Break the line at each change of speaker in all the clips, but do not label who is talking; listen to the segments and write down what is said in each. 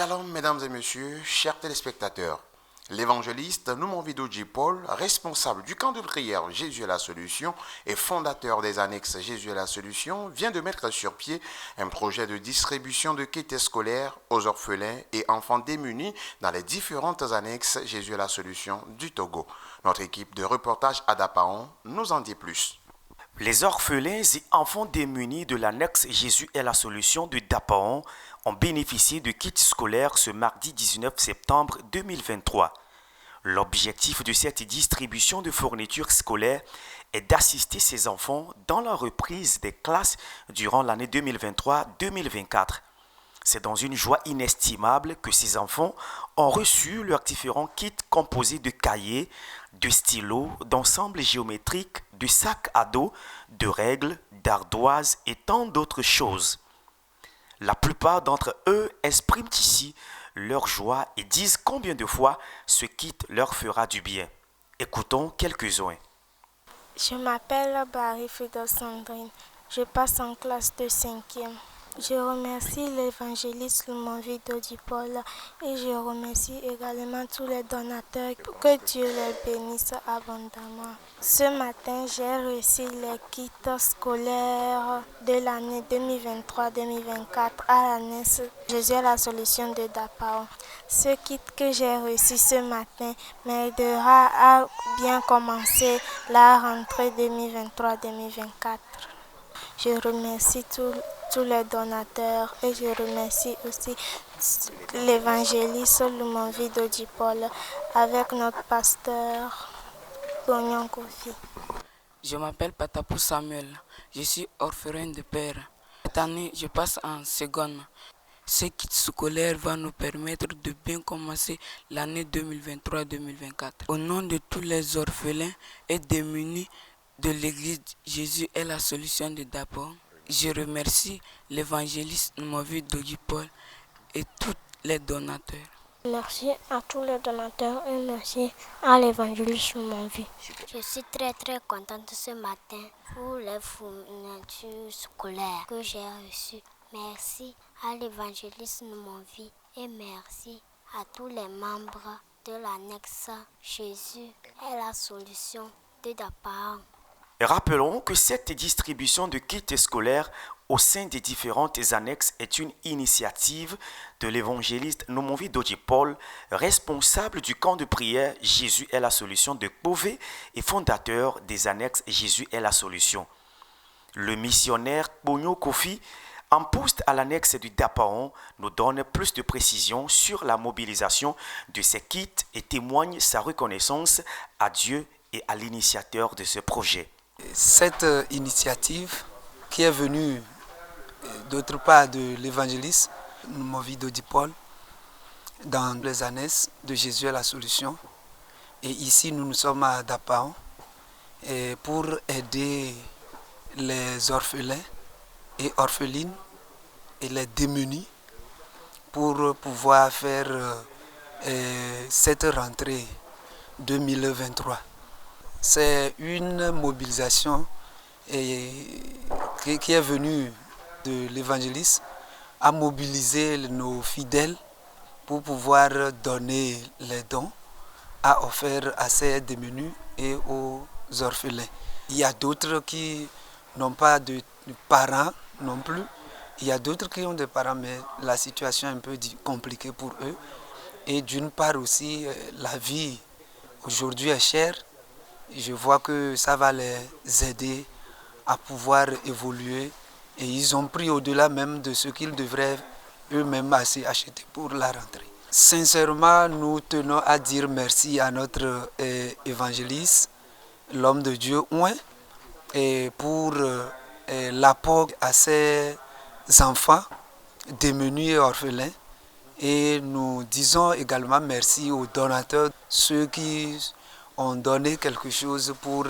Shalom mesdames et messieurs, chers téléspectateurs. L'évangéliste Noumonvido J. Paul, responsable du camp de prière Jésus est la solution et fondateur des annexes Jésus est la solution, vient de mettre sur pied un projet de distribution de kits scolaires aux orphelins et enfants démunis dans les différentes annexes Jésus est la solution du Togo. Notre équipe de reportage à Dapaon nous en dit plus.
Les orphelins et enfants démunis de l'annexe Jésus est la solution de Dapaon ont bénéficié de kits scolaires ce mardi 19 septembre 2023. L'objectif de cette distribution de fournitures scolaires est d'assister ces enfants dans la reprise des classes durant l'année 2023-2024. C'est dans une joie inestimable que ces enfants ont reçu leurs différents kits composés de cahiers, de stylos, d'ensembles géométriques, de sacs à dos, de règles, d'ardoises et tant d'autres choses. La plupart d'entre eux expriment ici leur joie et disent combien de fois ce kit leur fera du bien. Écoutons quelques-uns.
Je m'appelle Barry Fido Sandrine. Je passe en classe de 5e. Je remercie l'évangéliste Noumonvido J. Paul et je remercie également tous les donateurs. Que Dieu les bénisse abondamment. Ce matin, j'ai reçu les kits scolaires de l'année 2023-2024 à l'annexe Jésus est la solution de Dapaon. Ce kit que j'ai reçu ce matin m'aidera à bien commencer la rentrée 2023-2024. Je remercie tous les donateurs et je remercie aussi l'évangéliste Noumonvido J. Paul avec notre pasteur Gognon Kofi.
Je m'appelle Patapou Samuel, je suis orphelin de père. Cette année, je passe en seconde. Ce kit scolaire va nous permettre de bien commencer l'année 2023-2024. Au nom de tous les orphelins et démunis de l'église Jésus est la solution de Dapaon, je remercie l'évangéliste Noumonvido J. Paul et tous les donateurs.
Merci à tous les donateurs et merci à l'évangéliste Noumonvido.
Je suis très contente ce matin pour les fournitures scolaires que j'ai reçues. Merci à l'évangéliste Noumonvido et merci à tous les membres de l'annexe Jésus est la solution de Dapaon.
Rappelons que cette distribution de kits scolaires au sein des différentes annexes est une initiative de l'évangéliste Noumonvido J. Paul, responsable du camp de prière Jésus est la solution de Kpové et fondateur des annexes Jésus est la solution. Le missionnaire Gognon Kofi, en poste à l'annexe du Dapaon, nous donne plus de précisions sur la mobilisation de ces kits et témoigne sa reconnaissance à Dieu et à l'initiateur de ce projet.
Cette initiative qui est venue d'autre part de l'évangéliste Noumonvido J. Paul dans les annexes de Jésus est la solution. Et ici, nous sommes à Dapaon pour aider les orphelins et orphelines et les démunis pour pouvoir faire cette rentrée 2023. C'est une mobilisation qui est venue de l'évangéliste à mobiliser nos fidèles pour pouvoir donner les dons à offrir à ces démunis et aux orphelins. Il y a d'autres qui n'ont pas de parents non plus. Il y a d'autres qui ont des parents, mais la situation est un peu compliquée pour eux. Et d'une part aussi, la vie aujourd'hui est chère. Je vois que ça va les aider à pouvoir évoluer et ils ont pris au-delà même de ce qu'ils devraient eux-mêmes acheter pour la rentrée. Sincèrement, nous tenons à dire merci à notre évangéliste, l'homme de Dieu, Ouin, et pour l'apport à ces enfants démunis et orphelins. Et nous disons également merci aux donateurs, ceux qui ont donné quelque chose pour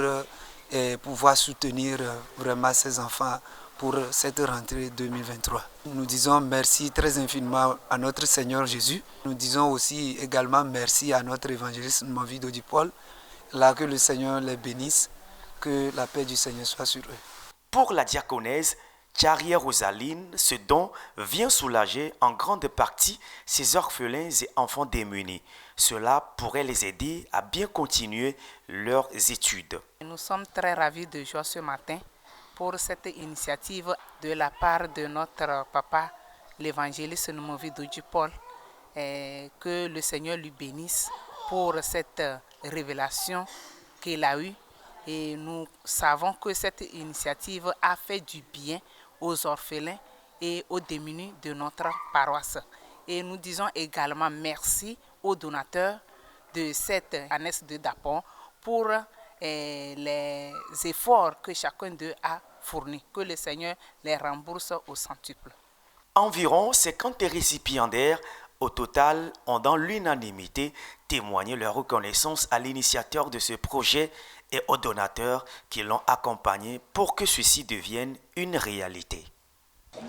pouvoir soutenir vraiment ces enfants pour cette rentrée 2023. Nous disons merci très infiniment à notre Seigneur Jésus. Nous disons aussi également merci à notre évangéliste Noumonvido J. Paul. Là, que le Seigneur les bénisse, que la paix du Seigneur soit sur eux.
Pour la diaconèse, Tcharia Rosaline, ce don vient soulager en grande partie ces orphelins et enfants démunis. Cela pourrait les aider à bien continuer leurs études.
Nous sommes très ravis de joie ce matin pour cette initiative de la part de notre papa, l'évangéliste Noumovi Dodji Paul. Que le Seigneur lui bénisse pour cette révélation qu'il a eue. Et nous savons que cette initiative a fait du bien aux orphelins et aux démunis de notre paroisse. Et nous disons également merci aux donateurs de cette annexe de Dapon pour les efforts que chacun d'eux a fournis. Que le Seigneur les rembourse au centuple.
Environ 50 récipiendaires au total ont dans l'unanimité témoigné leur reconnaissance à l'initiateur de ce projet et aux donateurs qui l'ont accompagné pour que ceci devienne une réalité.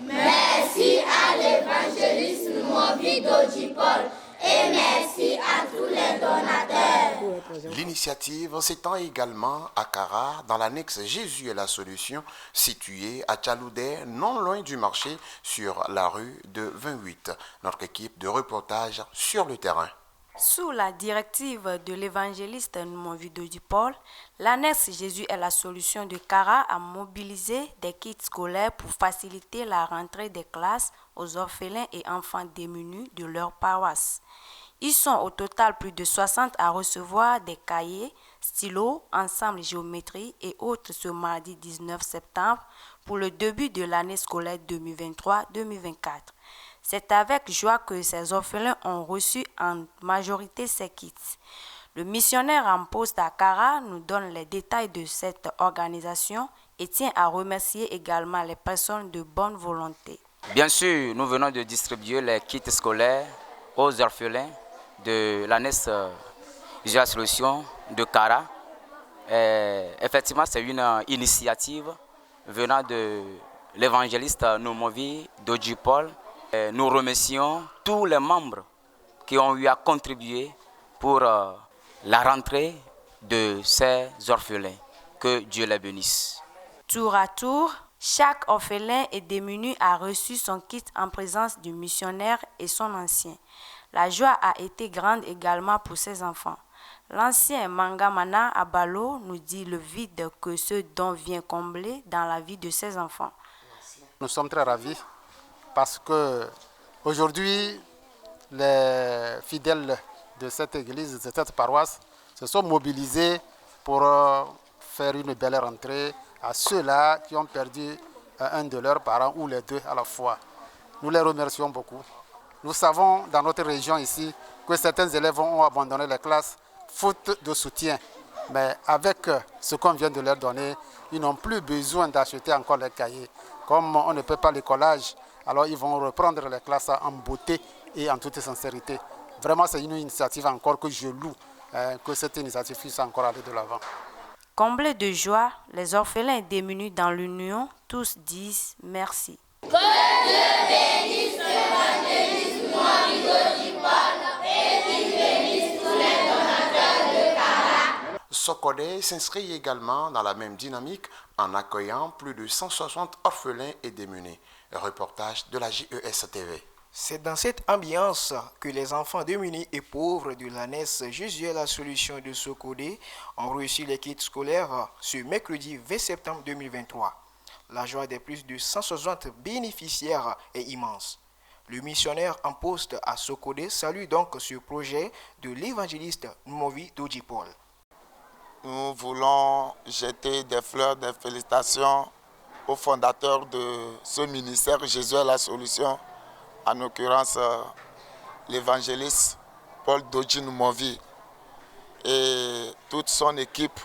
Merci à l'évangéliste Noumovi Dodji Paul et merci à tous les donateurs.
L'initiative s'étend également à Kara, dans l'annexe Jésus est la solution, située à Tchaloudé, non loin du marché, sur la rue de 28. Notre équipe de reportage sur le terrain.
Sous la directive de l'évangéliste Noumovi Dodji Paul, l'annexe Jésus est la solution de Kara a mobilisé des kits scolaires pour faciliter la rentrée des classes aux orphelins et enfants démunis de leur paroisse. Ils sont au total plus de 60 à recevoir des cahiers, stylos, ensemble géométrie et autres ce mardi 19 septembre pour le début de l'année scolaire 2023-2024. C'est avec joie que ces orphelins ont reçu en majorité ces kits. Le missionnaire en poste à Kara nous donne les détails de cette organisation et tient à remercier également les personnes de bonne volonté.
Bien sûr, nous venons de distribuer les kits scolaires aux orphelins de l'annexe Jésus la solution de Kara. Effectivement, c'est une initiative venant de l'évangéliste Noumovi Dodji Paul. Nous remercions tous les membres qui ont eu à contribuer pour la rentrée de ces orphelins. Que Dieu les bénisse.
Tour à tour, chaque orphelin et démuni a reçu son kit en présence du missionnaire et son ancien. La joie a été grande également pour ses enfants. L'ancien Mangamana Abalo nous dit le vide que ce don vient combler dans la vie de ses enfants.
Nous sommes très ravis parce que aujourd'hui, les fidèles de cette église, de cette paroisse, se sont mobilisés pour faire une belle rentrée à ceux-là qui ont perdu un de leurs parents ou les deux à la fois. Nous les remercions beaucoup. Nous savons dans notre région ici que certains élèves ont abandonné les classes faute de soutien. Mais avec ce qu'on vient de leur donner, ils n'ont plus besoin d'acheter encore les cahiers. Comme on ne peut pas le collage, alors ils vont reprendre les classes en beauté et en toute sincérité. Vraiment, c'est une initiative encore que je loue, que cette initiative puisse encore aller de l'avant.
Comblés de joie, les orphelins démunis dans l'union, tous disent merci.
Que Dieu bénisse l'évangéliste Noumovi Dodji Paul et qu'il bénisse tous les donateurs de Kara.
Sokodé s'inscrit également dans la même dynamique en accueillant plus de 160 orphelins et démunis. Reportage de la JES TV.
C'est dans cette ambiance que les enfants démunis et pauvres de l'annexe Jésus est la solution de Sokodé ont reçu les kits scolaires ce mercredi 20 septembre 2023. La joie des plus de 160 bénéficiaires est immense. Le missionnaire en poste à Sokodé salue donc ce projet de l'évangéliste Noumovi Dodji Paul.
Nous voulons jeter des fleurs de félicitations au fondateur de ce ministère Jésus est la solution, en l'occurrence l'évangéliste Paul Dodji Noumovi et toute son équipe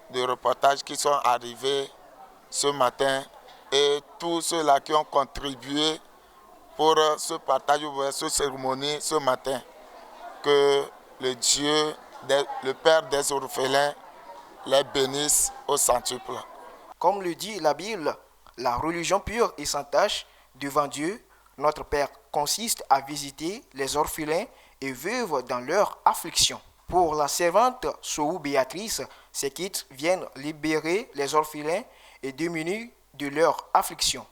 de reportage qui sont arrivés ce matin et tous ceux-là qui ont contribué pour ce partage, cette cérémonie ce matin. Que le Dieu, le Père des orphelins, les bénisse au centuple.
Comme le dit la Bible, la religion pure et sans tache devant Dieu, notre Père, consiste à visiter les orphelins et veuves dans leur affliction. Pour la servante Sohou Béatrice, ces kits viennent libérer les orphelins et démunis de leur affliction.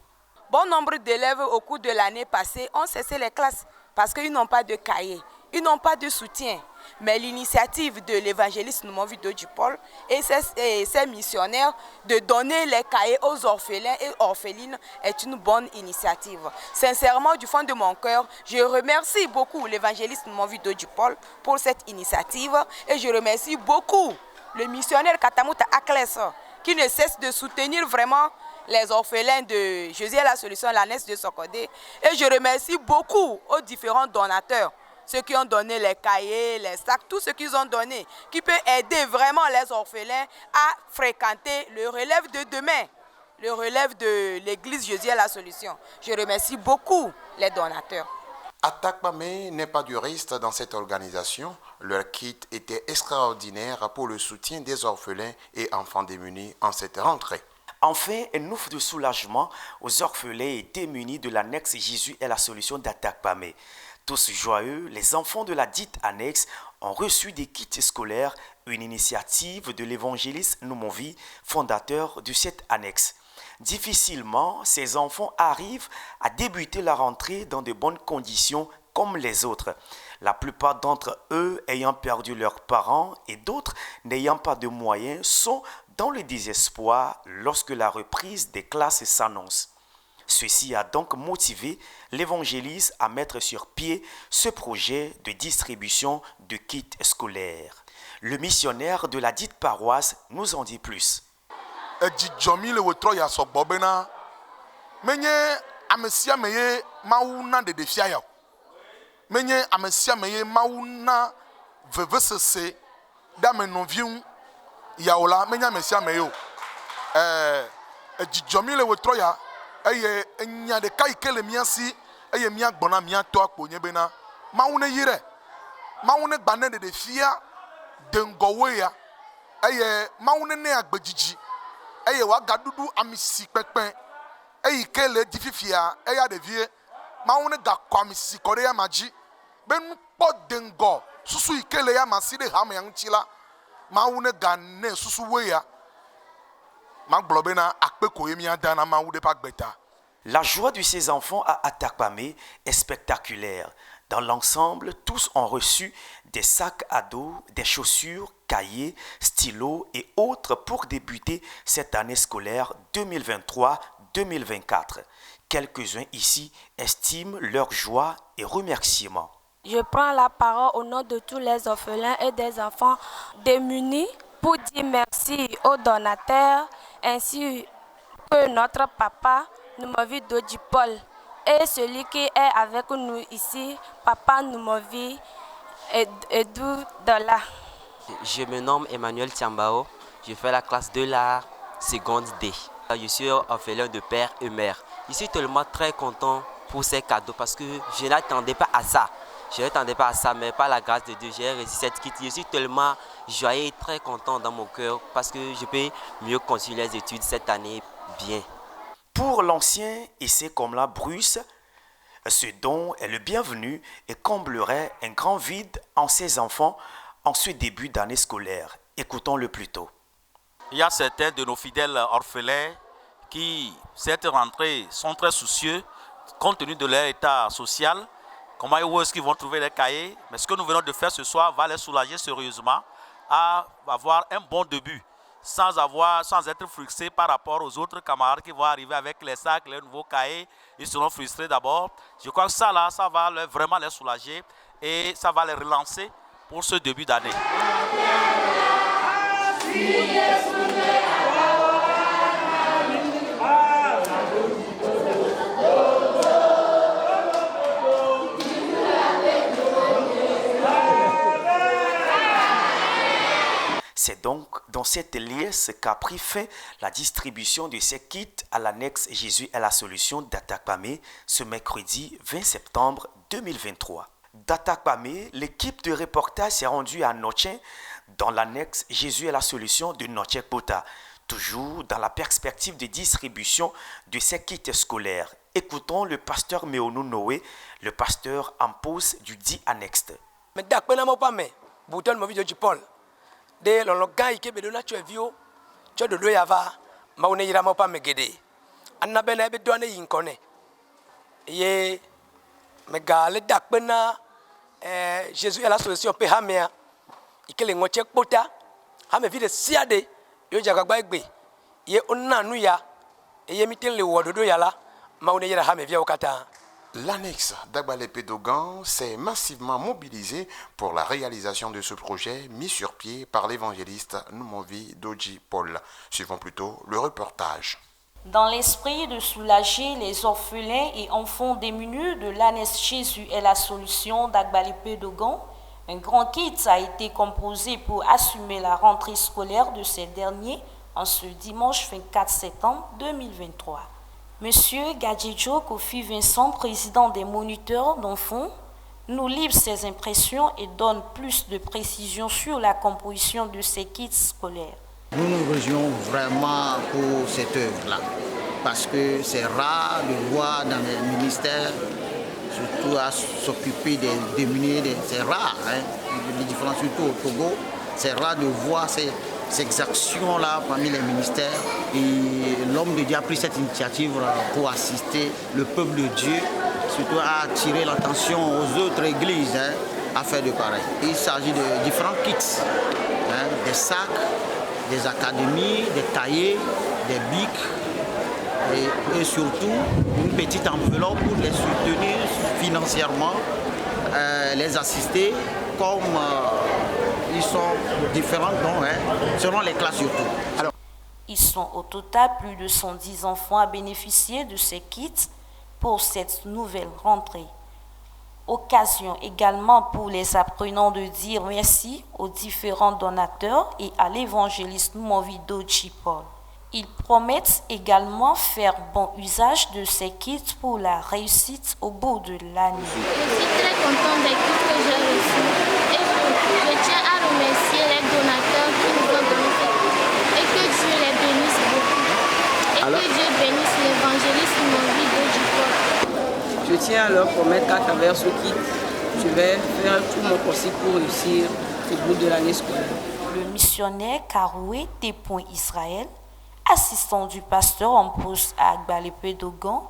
Bon nombre d'élèves au cours de l'année passée ont cessé les classes parce qu'ils n'ont pas de cahier, ils n'ont pas de soutien. Mais l'initiative de l'évangéliste Noumovi Dodji-Paul et ses missionnaires de donner les cahiers aux orphelins et orphelines est une bonne initiative. Sincèrement, du fond de mon cœur, je remercie beaucoup l'évangéliste Noumovi Dodji-Paul pour cette initiative et je remercie beaucoup le missionnaire Katamuta Akles qui ne cesse de soutenir vraiment les orphelins de Jésus est la solution, la NES de Sokodé. Et je remercie beaucoup aux différents donateurs, ceux qui ont donné les cahiers, les sacs, tout ce qu'ils ont donné, qui peut aider vraiment les orphelins à fréquenter le relève de demain, le relève de l'église Jésus est la solution. Je remercie beaucoup les donateurs.
Atakpame n'est pas du reste dans cette organisation. Leur kit était extraordinaire pour le soutien des orphelins et enfants démunis en cette rentrée.
Enfin, un ouf de soulagement aux orphelins et démunis de l'annexe Jésus est la solution d'Atakpame. Tous joyeux, les enfants de la dite annexe ont reçu des kits scolaires, une initiative de l'évangéliste Noumovi, fondateur de cette annexe. Difficilement, ces enfants arrivent à débuter la rentrée dans de bonnes conditions comme les autres. La plupart d'entre eux ayant perdu leurs parents et d'autres n'ayant pas de moyens sont dans le désespoir lorsque la reprise des classes s'annonce. Ceci a donc motivé l'évangéliste à mettre sur pied ce projet de distribution de kits scolaires. Le missionnaire de la dite paroisse nous en dit plus.
yaola menya mesia meyo ejijomile wetroya eye enya de kai kele miasi eye mia gbona mia to akponye bena mawune yire mawune gbane de fia de ngowe ya eye mawune ne agbejiji eye wa gadudu amisi pepen eye kele dififia eye de vie mawune ga kwamisi kore ya maji benu po de ngo susu ikele ya maside ha me yanchila.
La joie de ces enfants à Atakpame est spectaculaire. Dans l'ensemble, tous ont reçu des sacs à dos, des chaussures, cahiers, stylos et autres pour débuter cette année scolaire 2023-2024. Quelques-uns ici estiment leur joie et remerciements.
Je prends la parole au nom de tous les orphelins et des enfants démunis pour dire merci aux donateurs ainsi que notre papa Noumovi Dodji-Paul et celui qui est avec nous ici, papa Noumovi Edou Dola.
Je me nomme Emmanuel Tiambao, je fais la classe de la seconde D. Je suis orphelin de père et mère. Je suis tellement très content pour ces cadeaux parce que je n'attendais pas à ça. Je ne m'attendais pas à ça, mais par la grâce de Dieu, j'ai reçu cette kit. Je suis tellement joyeux et très content dans mon cœur parce que je peux mieux continuer les études cette année bien.
Pour l'ancien essai comme la Bruce, ce don est le bienvenu et comblerait un grand vide en ses enfants en ce début d'année scolaire. Écoutons-le plus tôt.
Il y a certains de nos fidèles orphelins qui, cette rentrée, sont très soucieux compte tenu de leur état social. Comment est-ce qu'ils vont trouver les cahiers? Mais ce que nous venons de faire ce soir va les soulager sérieusement à avoir un bon début, sans être frustrés par rapport aux autres camarades qui vont arriver avec les sacs, les nouveaux cahiers. Ils seront frustrés d'abord. Je crois que ça va vraiment les soulager et ça va les relancer pour ce début d'année.
C'est donc dans cette liesse qu'a pris fin la distribution de ces kits à l'annexe Jésus est la solution d'Atakpame ce mercredi 20 septembre 2023. D'Atakpame, l'équipe de reportage s'est rendue à Noche dans l'annexe Jésus est la solution de Noche Pota, toujours dans la perspective de distribution de ces kits scolaires. Écoutons le pasteur Meonou Noé, le pasteur en pause du dit annexe.
De lolo gan ike be do na chwe vio cho do yava ma one yira mo pa megede anabena be done yinkone ye megale dakpena Jésus est la solution pe hamea ikele ngoche kpota hame vide siade yo jagagba egbe ye onnanu ya ye miten le wododo yala maune yera hame via okata.
L'annexe d'Agbalépé-Dogan s'est massivement mobilisée pour la réalisation de ce projet mis sur pied par l'évangéliste Noumovi Doji Paul. Suivons plutôt le reportage.
Dans l'esprit de soulager les orphelins et enfants démunis de l'annexe Jésus est la solution d'Agbalépé-Dogan, un grand kit a été composé pour assumer la rentrée scolaire de ces derniers en ce dimanche 24 septembre 2023. Monsieur Gadjedjo Kofi Vincent, président des moniteurs d'enfants, nous livre ses impressions et donne plus de précisions sur la composition de ces kits scolaires.
Nous nous réjouissons vraiment pour cette œuvre-là, parce que c'est rare de voir dans les ministères, surtout à s'occuper des démunis, c'est rare, hein, les différences surtout au Togo, c'est rare de voir ces actions-là parmi les ministères. Et l'homme de Dieu a pris cette initiative pour assister le peuple de Dieu, surtout à attirer l'attention aux autres églises, hein, à faire de pareil. Il s'agit de différents kits, hein, des sacs, des académies, des cahiers, des bics et surtout une petite enveloppe pour les soutenir financièrement, les assister comme ils sont différents dons, hein, selon les classes surtout. Alors,
ils sont au total plus de 110 enfants à bénéficier de ces kits pour cette nouvelle rentrée. Occasion également pour les apprenants de dire merci aux différents donateurs et à l'évangéliste Noumovi Doji Paul. Ils promettent également faire bon usage de ces kits pour la réussite au bout de l'année.
Je suis très contente des kits que j'ai reçus et je tiens à remercier les donateurs qui nous ont donné ces kits et que Dieu les bénisse beaucoup. Et que Dieu bénisse l'évangéliste Noumovi Doji Paul.
Je tiens à leur promettre qu'à travers ce kit, je vais faire tout mon possible pour réussir au bout de l'année scolaire.
Le missionnaire Karoué T.Israël, assistant du pasteur en poste à Agbalépé-Dogan,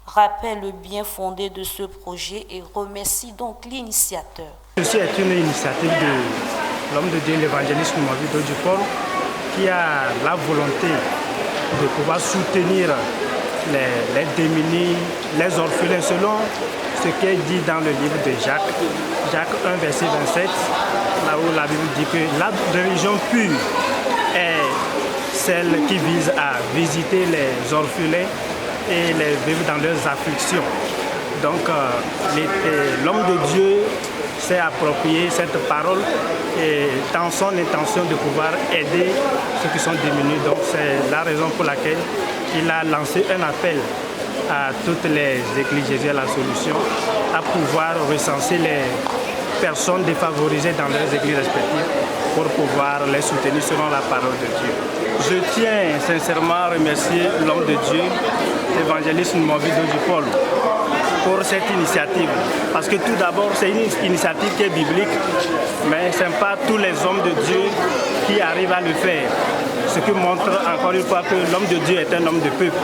rappelle le bien fondé de ce projet et remercie donc l'initiateur.
Ceci est une initiative de l'homme de Dieu, l'évangéliste Noumovi Doji Paul, qui a la volonté de pouvoir soutenir les démunis, les orphelins, selon ce qui est dit dans le livre de Jacques, Jacques 1, verset 27, là où la Bible dit que la religion pure est celle qui vise à visiter les orphelins et les vivre dans leurs afflictions. Donc l'homme de Dieu s'est approprié cette parole et dans son intention de pouvoir aider ceux qui sont démunis. Donc c'est la raison pour laquelle il a lancé un appel à toutes les églises Jésus à la solution à pouvoir recenser les personnes défavorisées dans leurs églises respectives pour pouvoir les soutenir selon la parole de Dieu. Je tiens sincèrement à remercier l'homme de Dieu, l'évangéliste Noumovi Doji Paul, pour cette initiative. Parce que tout d'abord, c'est une initiative qui est biblique, mais ce n'est pas tous les hommes de Dieu qui arrivent à le faire. Ce qui montre encore une fois que l'homme de Dieu est un homme de peuple.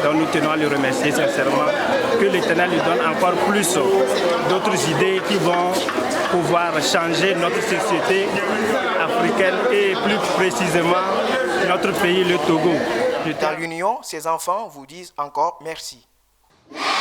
Donc nous tenons à le remercier sincèrement. Que l'Éternel lui donne encore plus d'autres idées qui vont pouvoir changer notre société africaine et plus précisément notre pays, le Togo.
Dans l'union, ces enfants vous disent encore merci.
Merci.